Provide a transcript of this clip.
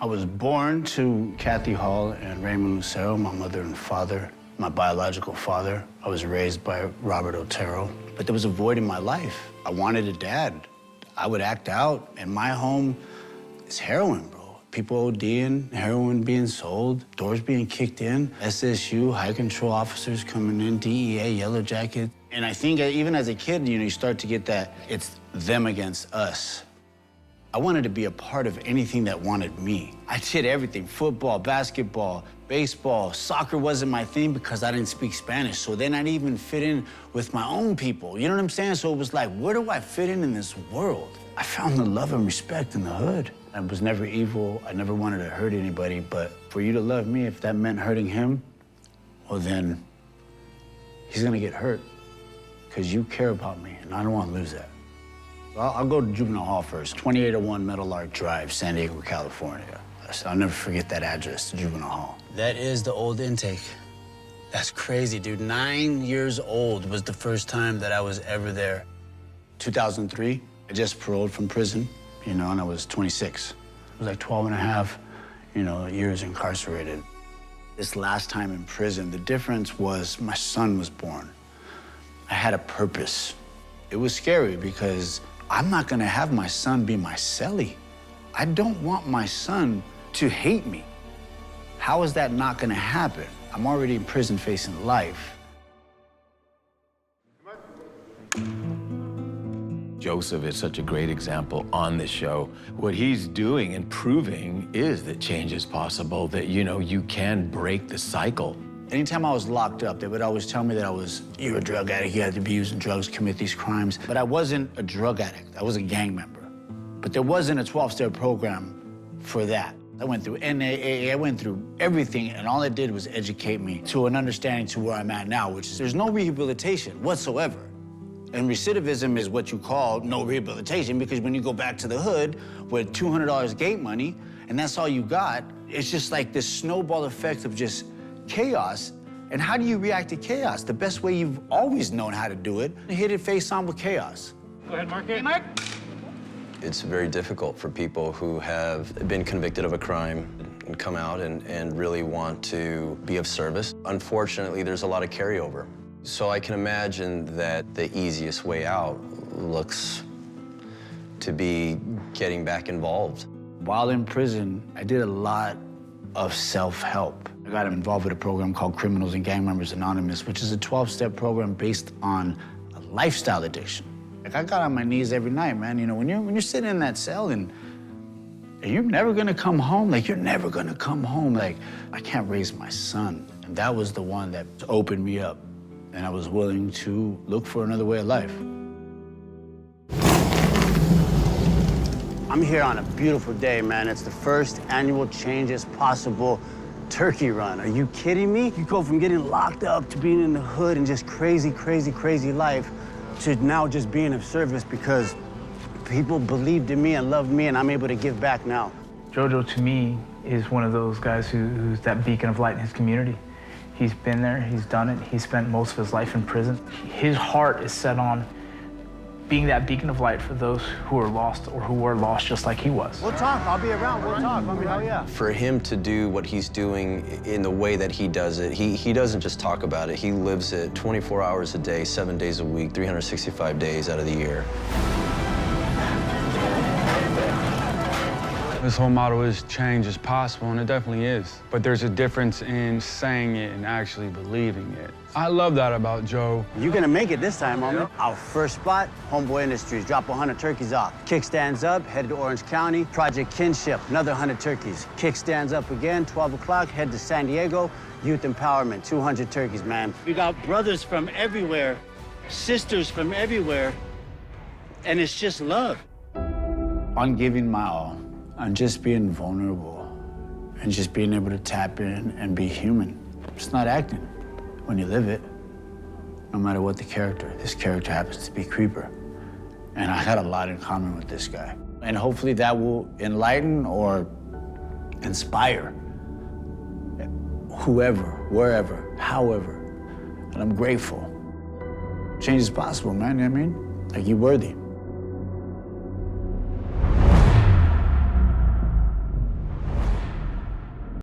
I was born to Kathy Hall and Raymond Lucero, my mother and father, my biological father. I was raised by Robert Otero, but there was a void in my life. I wanted a dad. I would act out. In my home, it's heroin, bro. People ODing, heroin being sold, doors being kicked in, SSU, high control officers coming in, DEA, Yellow Jacket. And I think even as a kid, you start to get that it's them against us. I wanted to be a part of anything that wanted me. I did everything, football, basketball, baseball. Soccer wasn't my thing because I didn't speak Spanish, so then I didn't even fit in with my own people. You know what I'm saying? So it was like, where do I fit in this world? I found the love and respect in the hood. I was never evil. I never wanted to hurt anybody, but for you to love me, if that meant hurting him, well then, he's gonna get hurt because you care about me, and I don't want to lose that. I'll go to juvenile hall first. 2801 Meadowlark Drive, San Diego, California. I'll never forget that address, the juvenile hall. That is the old intake. That's crazy, dude. 9 years old was the first time that I was ever there. 2003, I just paroled from prison, and I was 26. It was like 12 and a half, years incarcerated. This last time in prison, the difference was my son was born. I had a purpose. It was scary because I'm not gonna have my son be my cellie. I don't want my son to hate me. How is that not gonna happen? I'm already in prison facing life. Joseph is such a great example on this show. What he's doing and proving is that change is possible, that, you can break the cycle. Anytime I was locked up, they would always tell me that you're a drug addict, you had to be using drugs, commit these crimes. But I wasn't a drug addict, I was a gang member. But there wasn't a 12-step program for that. I went through NAAA, I went through everything, and all it did was educate me to an understanding to where I'm at now, which is there's no rehabilitation whatsoever. And recidivism is what you call no rehabilitation, because when you go back to the hood with $200 gate money, and that's all you got, it's just like this snowball effect of just chaos. And how do you react to chaos? The best way you've always known how to do it, hit it face on with chaos. Go ahead, Mark. Hey, Mark. It's very difficult for people who have been convicted of a crime and come out and really want to be of service. Unfortunately, there's a lot of carryover. So I can imagine that the easiest way out looks to be getting back involved. While in prison, I did a lot of self-help. I got involved with a program called Criminals and Gang Members Anonymous, which is a 12-step program based on a lifestyle addiction. Like, I got on my knees every night, man. When you're sitting in that cell and you're never gonna come home, you're never gonna come home. I can't raise my son. And that was the one that opened me up. And I was willing to look for another way of life. I'm here on a beautiful day, man. It's the first annual Change is Possible turkey run. Are you kidding me? You go from getting locked up to being in the hood and just crazy, crazy, crazy life to now just being of service because people believed in me and loved me, and I'm able to give back now. Jojo, to me, is one of those guys who's that beacon of light in his community. He's been there, he's done it, he spent most of his life in prison. His heart is set on being that beacon of light for those who are lost or who were lost just like he was. We'll talk, I'll be around, we'll talk. Hell yeah. For him to do what he's doing in the way that he does it, he doesn't just talk about it, he lives it 24 hours a day, 7 days a week, 365 days out of the year. This whole motto is change is possible, and it definitely is. But there's a difference in saying it and actually believing it. I love that about Joe. You're gonna make it this time, homie. Yep. Our first spot, Homeboy Industries. Drop 100 turkeys off. Kickstands up, head to Orange County. Project Kinship, another 100 turkeys. Kickstands up again, 12 o'clock, head to San Diego. Youth Empowerment, 200 turkeys, man. We got brothers from everywhere, sisters from everywhere, and it's just love. On giving my all, on just being vulnerable, and just being able to tap in and be human. It's not acting when you live it, no matter what the character. This character happens to be Creeper, and I got a lot in common with this guy. And hopefully that will enlighten or inspire whoever, wherever, however, and I'm grateful. Change is possible, man, you know what I mean? You're worthy.